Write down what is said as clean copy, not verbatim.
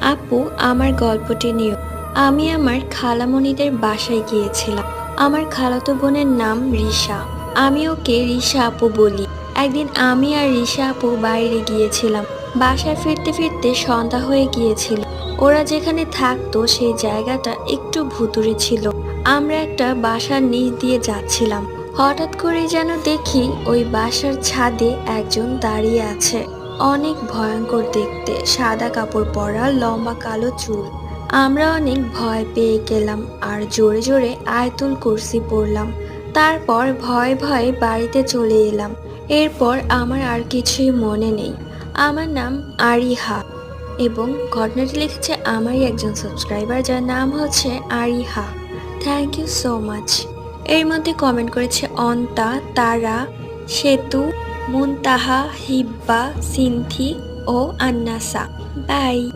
আপু, আমার গল্পটি নিও। আমি আমার খালামণিদের বাসায় গিয়েছিলাম। আমার খালাতো বোনের নাম রিশা। আমি ওকে রিশা আপু বলি। একদিন আমি আর রিশা আপু বাইরে গিয়েছিলাম। বাসায় ফিরতে ফিরতে সন্ধ্যা হয়ে গিয়েছিল। ওরা যেখানে থাকতো সেই জায়গাটা একটু ভুতুড়ে ছিল। আমরা একটা বাসার নিচ দিয়ে যাচ্ছিলাম। হঠাৎ করে যেন দেখি ওই বাসার ছাদে একজন দাঁড়িয়ে আছে। অনেক ভয়ঙ্কর দেখতে, সাদা কাপড় পরা, লম্বা কালো চুল। আমরা অনেক ভয় পেয়ে গেলাম আর জোরে জোরে আয়াতুল কুরসি পড়লাম। তারপর ভয়ে ভয়ে বাড়িতে চলে এলাম। এরপর আমার আর কিছুই মনে নেই। আমার নাম আরিহা এবং ঘটনাটি লিখেছে আমারই একজন সাবস্ক্রাইবার, যার নাম হচ্ছে Ariha. Thank you so much. এর মধ্যে কমেন্ট করেছে অন্তা, তারা, সেতু, মুনতাহা, হিব্বা, সিনথি ও আন্নাসা। বাই।